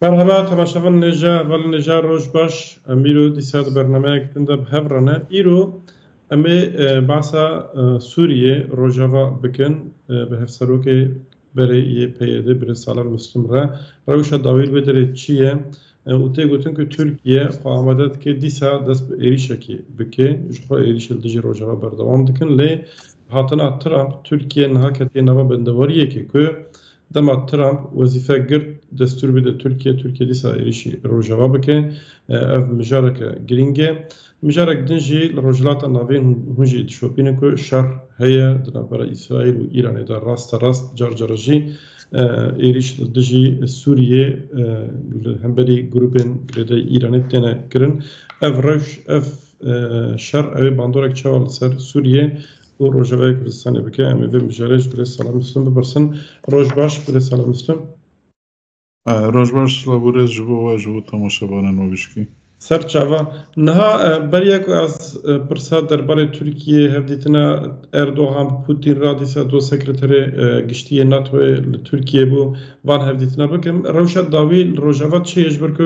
مرحبا تماشاvan نجا ول نجا روش باش امیرو دیساد برنامه کتنده بهفرانه ایرو امی باسا سوریه روجاوا بکن به هفسروک برای یه پیاده برای سالار مستمره روش داویل بدره چیه و تی گوتن که ترکیه خو آمدد که دیسا دست به ایریشه کی بکه جخوا ایریش الدجی روجاوا بردوام دکن لی هاتنا ترامپ ترکیه نها کتی نوا بندواریه که دما ترامپ وظیفه گرد دستور بده ترکیه دیسا ایریشی روجاوا بکه اف مجارک گرینگه مجارک دنجی لروجلات ناوین هنجی دشوپینه که شر هيا دنبرا اسرائيل و ایران در راست جارجی ایریش دجی سوریه همبری گروپن گرده ایرانی تنه کرن اف روش اف شر اوی باندورک چوال سر سوریه و روجاوای کردستانی بکه امی وی مجارج بله سلام مسلم ببرسن روش باش بله سلام مسلم روش باش سلابورز جبو و جبو تماشابان نویشکی سر چاوا نها برای که از پرساد درباره ترکیه هفدیتنا اردوغان پوتین را دیسا دو سکرتر گشتی ناتو ترکیه بو وان هفدیتنا بکم روشت داوی روجاوات چه اجبر که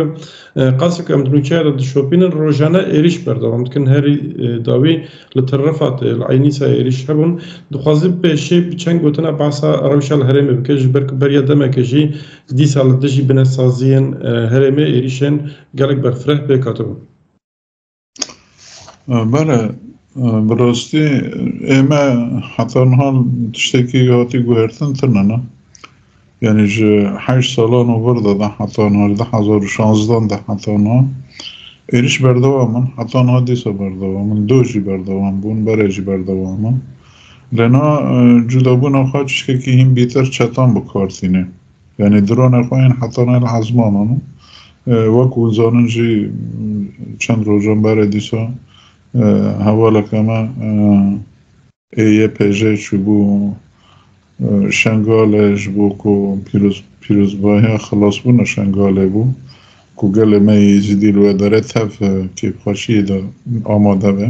قاسک امدنوچه را دشوپین روجانه ایریش بردوام کن هری داوی لطرفات العینیسا ایریش هبون دخوازی پیشی بچنگ گوتنا باسا روشال هرمه بکه جبر که بریا دمه کجی دیسا لدجی بنسازین هرمه ایریشن گلک برفره بکاتون بله براستی اما حتی نحال تشتکی هاتی گوهرتن ترنه یعنی جه 8 سالان و برده ده حتی نحال 2016 ده حتی نحال ایریش بردوامن حتی نحال دیسا بردوامن دوجی بردوام بون برجی بردوامن لنا جدا بون اخواه تشتکی هم بیتر چطان بکارتینه یعنی درون اخواه حتی نحال حزمانانو وەکو زاننجی چەند ڕۆژان بارە دیسا هەواڵەکەمە ئێیە پێژەیەکی بوو شنگالش بوو کو پیرۆزباییە خلاصبوونە شنگالێ بوو کو گەلێ مەی زیدی لێ دەرێت هەف کێبخەشیدا ئامادە بێ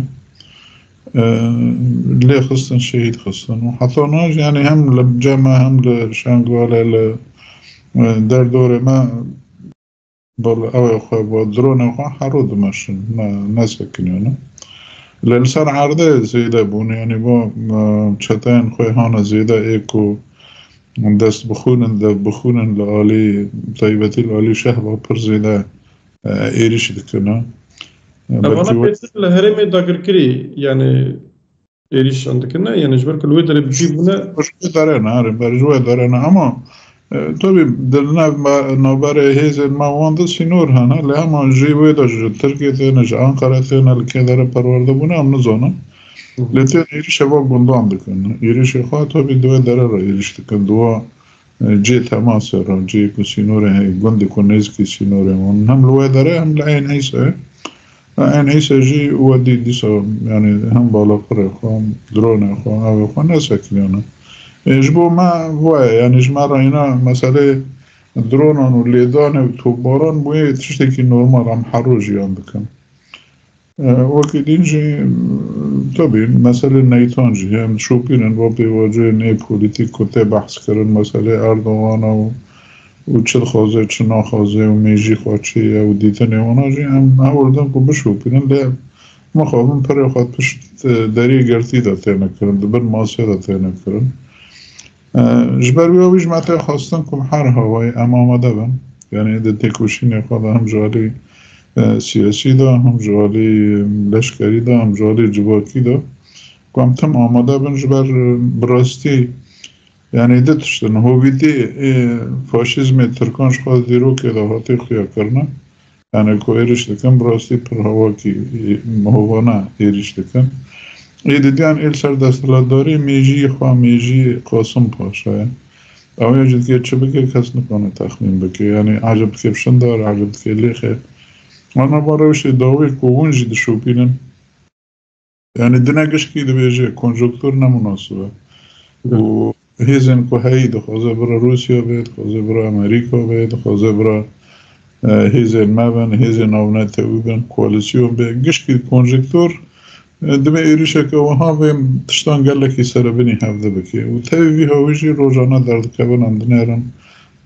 لێ خستن شەهید خستن و حەتا ناژ یعنی هەم لە جەمە هەم لە شنگالێ لە دەردۆرێمە بل أو خو بدرون خو حرود ماشين ناس كنيونه للسر عرضه زيادة بون يعني با چتان خوي هانا زيادة ايكو دست بخونن لعالي طيبتي لعالي شهبه پر زيادة ايريش دكنا أنا بيتر الهرمي داكر كري يعني ايريش عندكنا يعني جبر كل ويدر بجيبنا مش دارنا عارف برجوه دارنا اما طبعا دلنا نوبره هیزن ما وانده سینور هنه لی همان جیبوی دا ترکیه تینه جا انقره تینه لکیدره پرورده بونه هم نزانه لی تین ایریش با گندان دکنه ایریش خواه طبعا دوه داره را ایریش دکن دوه جی تماس را جی که سینوره هی گنده کنیز که سینوره من هم لوه داره هم لعین حیسه این حیسه جی و دیسا یعنی هم بالا پره خواه درونه خواه اوه خواه نسکنیانه اجبو ما وای یعنی جمعه اینا مسئله درونان و لیدان و توباران بوی تشتکی نورمال هم حروجیان بکن وکی دینجی طبعا مسئله نیتانجی هم شوپینن با بیواجه نی پولیتیک کته بحث کرن مسئله اردوغان و چل خوازه چه ناخوازه و میجی خواچه و دیتن اونا جی هم آوردن که بشوپینن لی ما خوابم پر خواد پشت دری گرتی داته نکرن دبر ماسه داته نکرن جبر بیاویش مته خواستن کم هر هوای آماده بن یعنی ده تکوشین خود هم جالی سیاسی دا هم جالی لشکری دا هم جالی جواکی دا کم تم آماده بن جبر براستی یعنی ده تشتن هویدی فاشیزم ترکانش خواست دیرو که دا هاتی خیا کرنه یعنی که ایرش دکن براستی پر هوا کی هوانا ایرش دکن ایدیدیان ایل سر دستلاتداری میجی خواه میجی قاسم پاشا اوه جد که چه بگه کس نکنه تخمین بگه یعنی عجب که بشندار عجب که لیخه انا باروش داوی که اونجی دشو بینن یعنی دنگش که ده بیجه کنجکتور نمناسبه و هیزن که هایی ده خوزه برا روسیا بید خوزه برا امریکا بید خوزه برا هیزن مبن هیزن آونه تاوی بین کوالیسیون بید گش که کنجکتور دم ایریشه که وها ویم تشتان گله کی سر بینی هفته بکی و تایی وی هاویجی روزانه درد کبن اندنیرن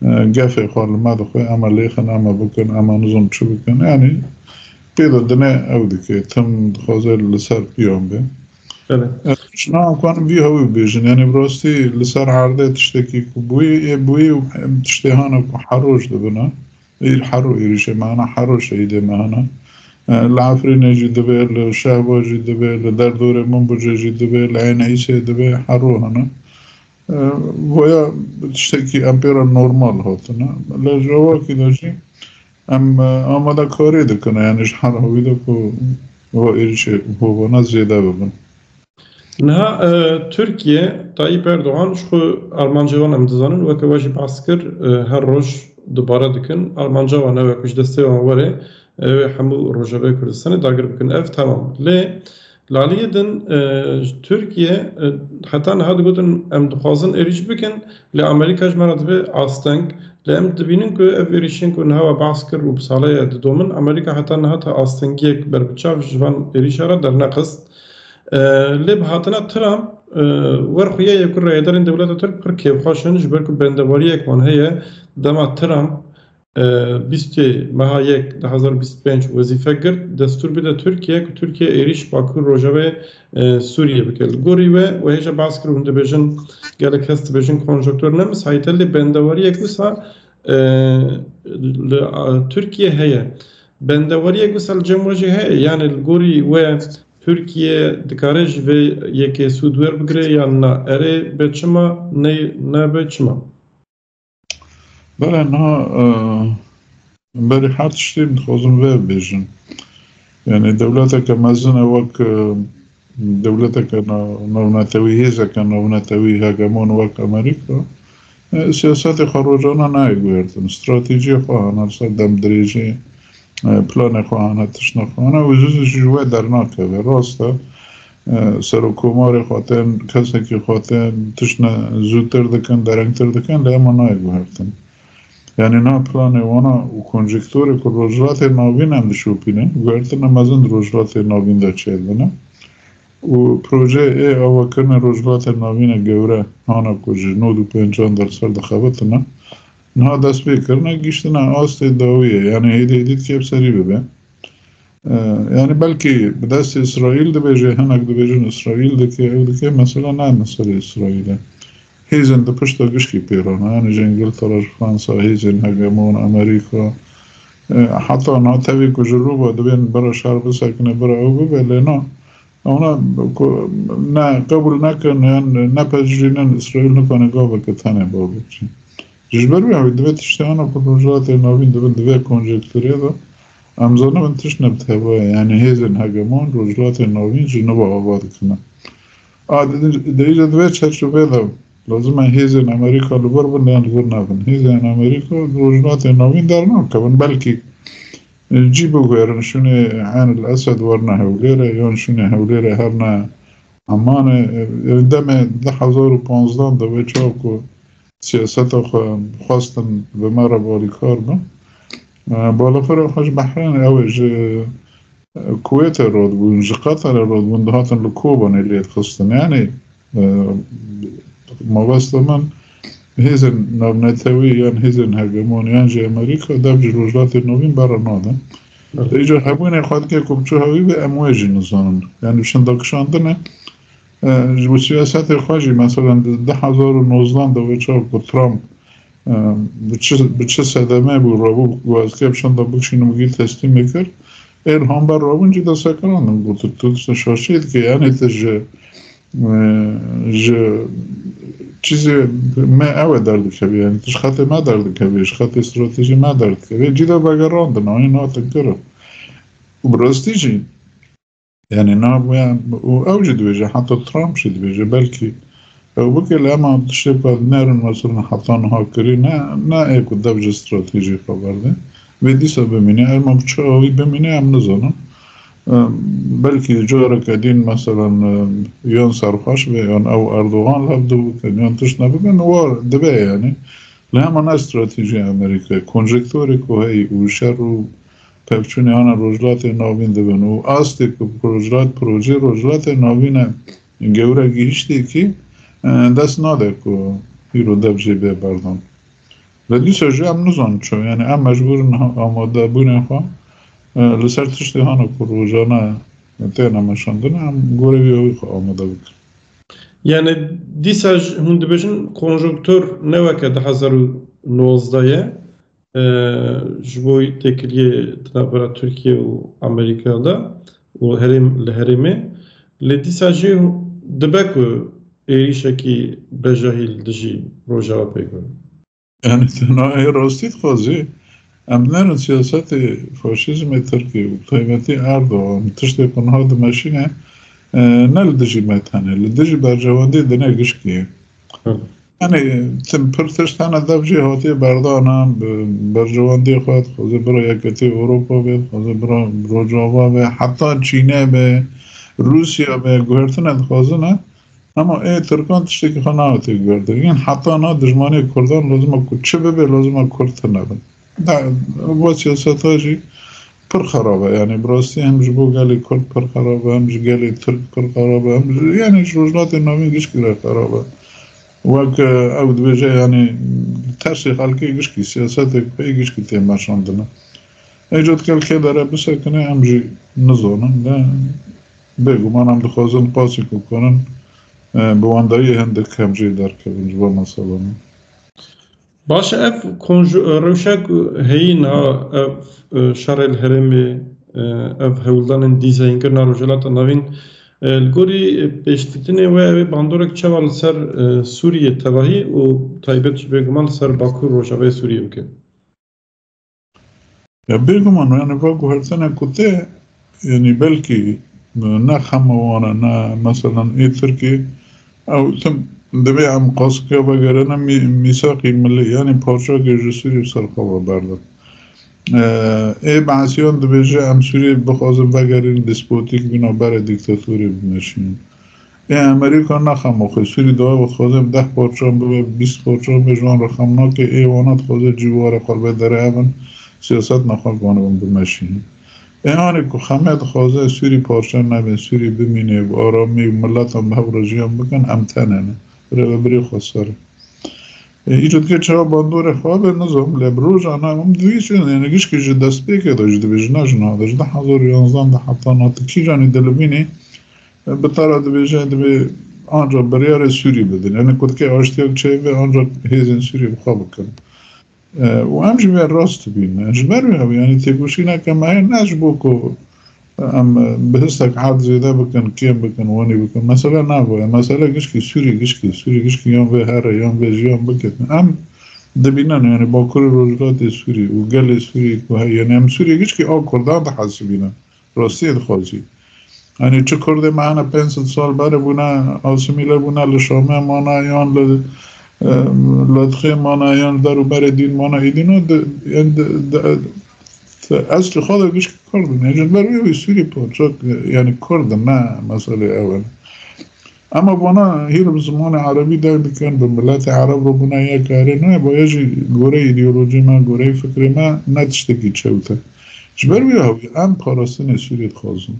قفه خوال ما دخوي أما ليخن أما بكن أما نظم شو بكن يعني بيدو دنا أو دكي تم دخوزي لسر بيوم بي شنو كان بيه هو بيجن يعني براستي لسر عرضه تشتكي بوي تشتهانا حروش دبنا الحرو يريش معنا حروش يدي معنا العفرين يجي دبل الشعب يجي دبل دردور منبج يجي دبل عين عيسى دبل حرو هنا وهي تشتكي أمبيرا نورمال هاتنا لا جوا كده شيء أما دا كاري دكنا يعني شحال هو يدكو هو إيش هو بنا زيادة ببن. نها تركيا طيب أردوغان شو ألمانجوان امتزانن وكواجي باسكر هر روج دوباره دكن ألمانجوان وكوش دستيوان وره همو روجاوي كردستان داگر بكن اف تمام لي لاليدن تركيا حتى نهاد قلتن ام دخوازن اريج بكن لأمريكا جمرات بي آستنگ لأم دبينن كو اف اريشن كو نهوا باسكر وبسالية دومن أمريكا حتى نهات آستنگيك بربچاف جوان اريشارا در نقص لب هاتنا ترام ورخويا يكون رأيدارين دولة ترك تركيا بخاشن جبركو بندواريك من هي دما ترام 20 ماه 2025 وظیفه کرد دستور بده ترکیه که ترکیه ایریش باکو روجاوه سوریه بکل گوری و هیچ باز کرد اونده بجن گلک هست بجن کنجکتور نمس هایتلی بندواری یک بسا ترکیه هیا بندواری یک بسا الجموجی هیا یعنی گوری و ترکیه دکارج و یکی سودور بگره یا نه اره بچما نه بچما بله نه برای هر چیزی می‌خواستم و بیشتر یعنی دولتی که مزن وک دولتی که نونتویی هست که نونتویی هجمون وک آمریکا سیاست خارجانه نایگویردن استراتژی خواهان است دم دریجی پلان خواهان تشنه خواهان و جزش جوه در ناکه راسته سرکومار خاطر کسی که خاطر تشنه زودتر دکن درنگتر دکن لیما نایگویردن یعنی نه پلان وانا و کنجکتوری که روجلات نوین هم دشوپینه گویرتن مزن روجلات نوین دا چید بنا و پروژه ای آوکرن روجلات نوین گوره هانا کجی 95% دخواتنا نه دست بیکرنه گیشتنا آست داویه یعنی هیدید که بسری ببین یعنی بلکه دست اسرائیل ده بیجه هنک ده بیجن اسرائیل ده که مثلا نه مثل اسرائیله هیزن ده پشت گشکی پیرانه یعنی جنگل تراج فرانسا هیزن هجمون امریکا حتی ناتوی که جروبا دوین برا شهر بسکنه برا او ببله نه اونا نه قبول نکن یعنی نپجرینن اسرائیل نکنه گاوه که تنه با بچین جشبرو همی دوی تشتیانا پروژات نوین دوی کنجکتوری دا امزانه من تشنه بتهوه یعنی هیزن هجمون روجلات نوین جنوبا آباد کنه دیجا دوی چرچوبه دا لازم هیزن امریکا لبر بندن لبر نبن هیزن امریکا روجلات نوین در نکبن بلکه جیبو گویرن شونه عین الاسد ورنه هولیره یون شونه هولیره هرنه امانه دم 2015 دوی چاکو سیاست خواستن به مرا بالی کار با بالاخره خوش بحرین اوش کویت راد بون قطر راد بون دهاتن لکوبان الیت خواستن یعنی مواسط من هیزن نتوی یعنی هیزن هجمون یعنی جی امریکا دبج روجلات نوین برا نادن ایجا همونه خواهد که کبچو هاوی به امواجی نزانن یعنی شندکشاندنه و سیاست خواهی مثلا 2019 دوی چاو که ترامپ به چه صدمه بود رابو گوز که بشنده بکشینو بگیر تسلیم میکرد هم بر رابون جی دسته کرندن بود تو شاشید که یعنی تج چیزی ما اوه درد کبی یعنی تش خط ما درد کبیش خط استراتژی ما درد کبی جیدا بگراندن آنی ناتن کرد و براستی جی یعنی نه اوجی دویجه حتی ترامپ شد دویجه بلکه او بکه لما تشتی باید نرن مثلا حتی نها کری نه ایکو دبج استراتژی خبرده و دیسا بمینه اما بچه آوی بمینه هم نزانم بلکه جاره کدین مثلا یون سرخوش به یون او اردوغان لفدو بکن یون تش نبکن وار دبه یعنی لما استراتژی امریکا کنجکتوری که هی و شر و پفچونی آن روجلات نوین دبن و آستی که پروژه روجلات نوین گوره گیشتی که دست ناده که هیرو دبجی ببردن لدی سجی ام نزان چو یعنی ام مجبورن آماده بونه خوا لسر تشتی هانا که روزانه تینا مشاندن ام گوره بیاوی خوا آماده بکن. یعنی دیساج هون دبیجن کنجکتور نوکه 2019 جبوی تکلیه تنابرا ترکیه و امریکا دا و الهرمي لدي ساجي دبكو ايشكي بجاهيل دجي روجا بيكو يعني تناهي راستيت خازي امنان سياسات فاشيزم تركي وطيبتي اردوغان تشتي كون هذا ماشينه نال دجي متانه لدجي برجواندي دنيا گشكي يعني تم پرتشتانا دفجي هاتي بردانا برجواندي خواهد خوزي برا يكتي اوروبا بيد خوزي برا روجاوا بيد حتى چينه بيد روسيا بيد گوهرتنا دخوازنه اما اي تركان تشتي که خانه هاتي گوهرده يعني حتى نا دجماني كردان لازم چه ببه لازم كردتنا بند با سياسات هاجي پر خرابه يعني براسي همج بو قالي كرد پر خرابه همج قالي ترك پر خرابه همج يعني روجلات النامي گشكي خرابه وك او دبيجا يعني ترسي خلقي گشكي سياساتك بي گشكي تيم باشاندنا ايجاد كالكي داره بسكنه امجي نزونن لا بيگو من هم دخوازن قاسي كوكونن بوانداري هندك همجي دار كبنج با مثلا باش اف روشك هينا اف شر الهرمي اف هولدان ديزاين كرنا روجلات نوين الگوری پیشتیتنه و باندورک چوال سر سوریه تواهی و تایبت بگمان سر باکو روشاوه سوریه بکن. یا بگمان یعنی باکو هرتنه کته یعنی بلکی نه خموانه نه مثلا ای ترکی او تم دبی ام قاسکه بگره نه میساقی ملی یعنی پارچا که جسوری سر خواه بردن. ای بعضیان دبیجه ام سوریه بخوازم بگرین دسپوتیک بینا بر دیکتاتوری بنشین ای امریکا نخم آخه سوری دعا بخوازم 10 پارچان ببه 20 پارچان بجوان رخم نا که ای وانات خوازه جوار قلبه داره اون سیاست نخواه گانه بمشین ای آنی که خمید خوازه سوری پارچان نبین سوری بمینه و آرامی و ملت هم به راجیان بکن امتنه نه بری خواستاره ایجاد که چرا باندور خواب نظام لبروج آنها هم دویشون یعنی گیش که دست بی که داشته بیش نجنا داشته 2011 ده حتی نات کی جانی دلبینی به طرح دویشه دوی آنجا بریار سوری بدن یعنی کد که آشتیاک چه و آنجا هیزن سوری بخواب کن و همچه بیر راست بینه جبر بیاب یعنی تیگوشی نکم های نجبو که ام بهستك عاد زيدا بكن كيم بكن واني بكن مثلا نابو مثلا گشكي سوري يوم به هر يوم به يوم بكن ام دبينا يعني باكل روجلات سوري وقال سوري وهي يعني ام سوري گشكي او كردان ده حسبينا راستي خالصي يعني چه کرده معنا 500 سال بعد بونا آسمیله بونا لشامه مانا یان لدخه مانا یان درو بر دین مانا ایدینا اصل خدا گوش کردن یعنی برای سوری پادشاه یعنی کردن نه مسئله اول اما بنا هیر بزمان عربی دار بکن به ملت عرب رو بنا یا کاره نه باید گوره ایدئولوژی ما گوره فکر ما نتشتکی چوته جبر بیاوی ام پاراستن سوریت خوازن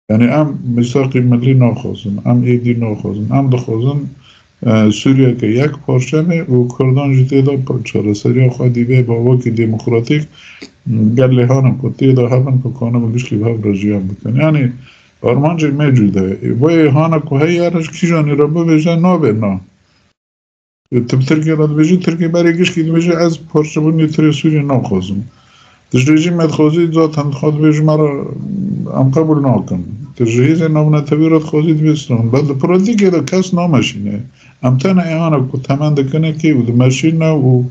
یعنی ام میثاق ملی ناخوازن ام ایدی ناخوازن ام دخوازن سوریه که یک پارچمه و کردان جیده دا پرچاره سریا خواهدی به با وکی دموکراتیک گلی هانم کتی دا هبن که کانه بگشلی به هف رجیان بکن یعنی آرمانجی میجوده وی هانه که هی ارش کی جانی را ببیجه نابه نا تب ترکی را ببیجه ترکی برای گشکی ببیجه از پارچمونی تری سوری ناخوازم تجریجی مدخوزی ذات هندخواد بیج مرا ام قبول ناکن تجهیز نامونه تبیرات خوزید بیسترون بعد پرادی که دا کس نامشینه ام تنه ایانه که تمن دکنه که و ماشین و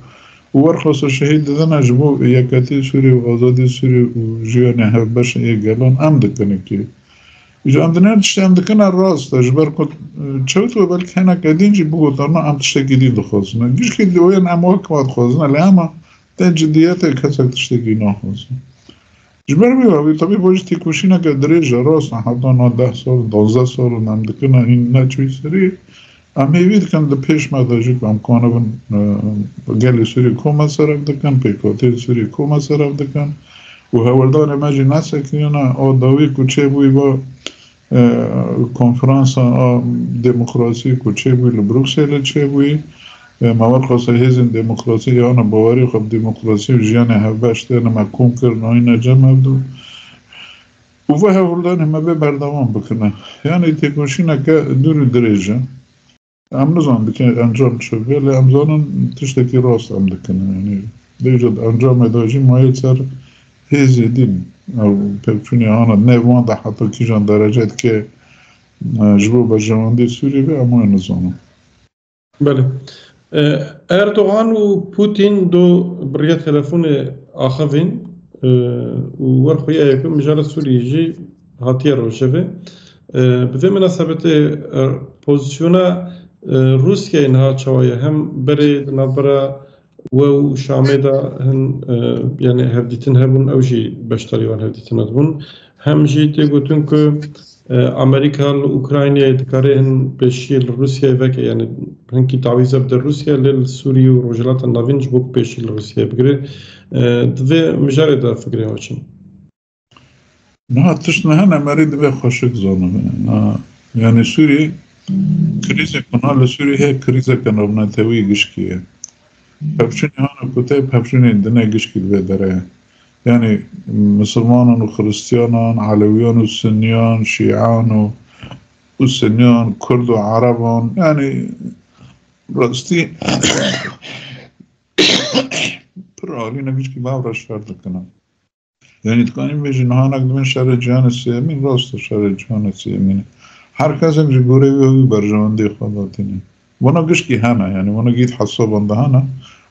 ورخص شهید دادن اجبو یکتی سوری و آزادی سوری و جیانه هفبش یک گلان ام دکنه که ایجا ام دنه تشتی ام دکنه راست اجبر کد چوتو بلکه هنه کدینجی بگو ترنا ام تشتی گدید خوزنه گیش که دوین ام واکمات خوزنه لیما ten جدیت کسک تشتگی نخوزن جبر بیاوی طبی باید تیکوشی نکه دریجه راست حتی نا 10 سال 12 سال نمدکنه این نچوی سری ام هیوید کن ده پیش مداجی که ام کانه بن گلی سوری کومه سرک دکن پیکاتی سوری کومه سرک دکن و هولدان مجی نسکنه آ داوی کچه بوی با کنفرانس دموکراسی کچه بوی لبروکسل چه بوی مواد خاصه هیزن دموکراسی یا آن باوری خب دموکراسی و جیان هفبشت نما کون کرن و این جمع بدو و هولدان همه به بردوام بکنه یعنی تکوشینه که دور درجه ام نزان بکن انجام شد ولی ام زانن تشتکی راست ام دکنه یعنی دیجد انجام داجی مایل سر هیزی دین او پکچونی آنها نوان ده حتی کیجان درجت که جبو برجواندی سوری به اما نزانم. بله. اردوغان و پوتین دو برای تلفن آخوین و ورخوی ایکم مجال سوری جی هاتیه روشوه به مناسبت پوزیشونا روسیه اینها چوایه هم برای نبرا و شامه دا هن یعنی هفدیتن هبون او جی بشتاریوان هفدیتن هبون هم جی تیگوتون که امریکا و اوکراینیا دکاره هن پیشیل روسیه وکه یعنی هنکی تعویض بده روسیه لیل سوری و روجلات نوینج بوک پیشیل روسیه بگیره دوی مجاره دا فکره هاچین نه تشنه هن امری دوی خوشک زانه یعنی سوری کریزه کنال سوری هی کریزه کنابنا تاوی گشکیه پفشونی هانا کتای پفشونی دنه گشکی دوی داره يعني مسلمان وخريستيان علويان وسنيان شيعان وسنيان كرد وعربان يعني راستي برالي نبيش كي باورا شهر لكنا يعني تكاني بيجي نهانك دمين شهر جهان السيامين راست شهر جهان السيامين هر کس هم جگوره وی برجوانده خوداتینه وانا گشکی هانا يعني وانا گید حسابان ده هانا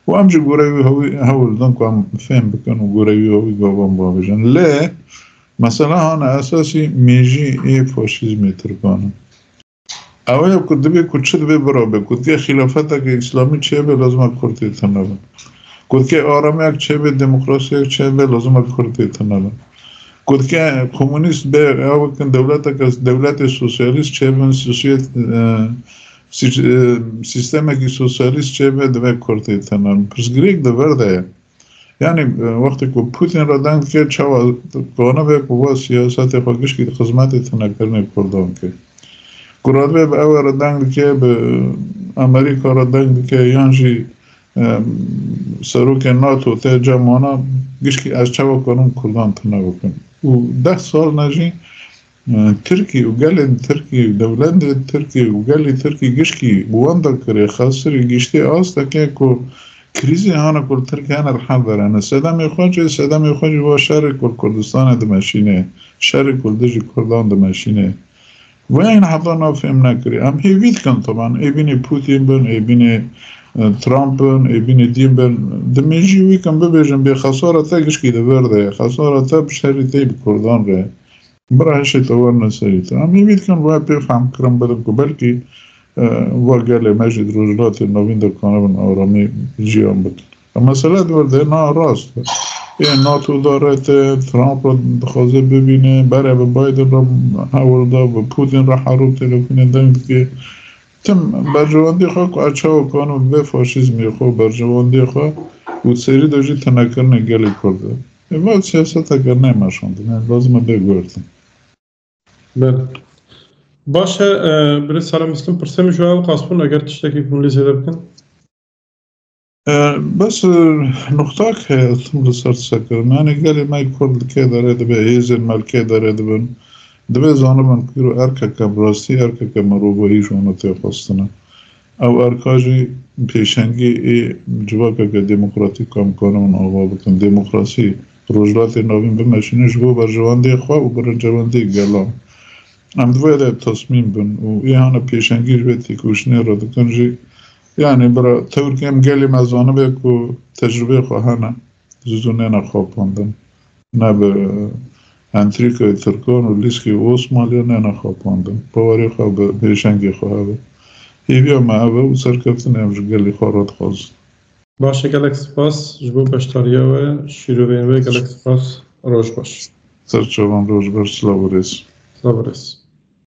و هم جگوره وی هول دن که هم فهم بکن و گوره وی گابان بابجن لی مثلا هانا اساسی میجی ای فاشیزمی ترکانه اولا کد دبی کد چه دبی برابه کد که خلافت که اسلامی چه به لازم کرتی تنبه کد که آرامی اک چه به دموکراسی اک چه به لازم کرتی تنبه کد که کمونیست به اوکن دولت سوسیالیست چه به سیستم که سوسیالیست چه به دوی کرتی تنبه پس گریک دورده یعنی وقتی که پوتین را دنگ که چوا کانه به قوا سیاست خواهش که خدمت تنکرنه کردان که کرده به او را دنگ که به امریکا را دنگ که یانجی سروک ناتو ته جمعانا گشکی از چوا کانون کردان تنه بکن و 10 سال نجی ترکی و گل ترکی دولت ترکی و گل ترکی گشکی بوانده کره خاصری گشتی آستا که کریزی هانا کل ترکی هانا رحل برانه صدام خواجی و شهر کل کردستان دمشینه شهر کل دجی کردان دمشینه و این حتی نافهم نکری هم هیوید کن طبعا ای بینی پوتین بن ای بینی ترامپ بن ای بینی دیم بن دمیجی وی کن ببیجن بی خسارتا گشکی دورده خسارتا بشتری تی بکردان ره برایش توار نساییت هم هیوید کن و پیفهم کرم بدن که بلکی و گله مجید روزلات نوین در کانون آرامی جیان بود. مثلا دورده نه راست. این ناتو داره ترامپ را خواسته ببینه برای به بایدن را هورده و پوتین را حروب تلفنی دنگ که تم برجواندی خواه که اچه و کانون به فاشیزمی خواه برجواندی خواه و سری دوجی تنکرنه گلی کرده. این سیاست اگر نمیشونده لازمه بگوردن. بله. باشه برای سلام اسلام پرسیم جواب قاسپون اگر تشتکی کنلی زیده بکن بس نقطه که اتم لسر سکرم یعنی گلی مای کرد که داره دبه ایزن ملکه داره دبه زانه من کیرو ارکه که براستی ارکه که مروبایی شونه تی خواستنه او ارکاجی پیشنگی ای جواکه که دموکراتیک کام کنه من آقا بکن دموکراسی روجلات نوین بمشینه جبو برجوانده خواه و برجوانده گلام ام دویده تصمیم بن و ایهانه پیشنگیش بیتی کوشنه را دکنجی یعنی برای طور که هم گلی مزانه به که تجربه خواهانه زونه نخواب پاندن نه به انتریکای ترکان و لیسکی اوسمالی نه نخواب پاندن باوری خواه به پیشنگی خواه به هیویا معوه و سرکفتن همش گلی خوارات خواست باشه گلک سپاس جبو بشتاریه و شیرو بینوه گلک سپاس روش باش سرچوان روش باش سلاو ریس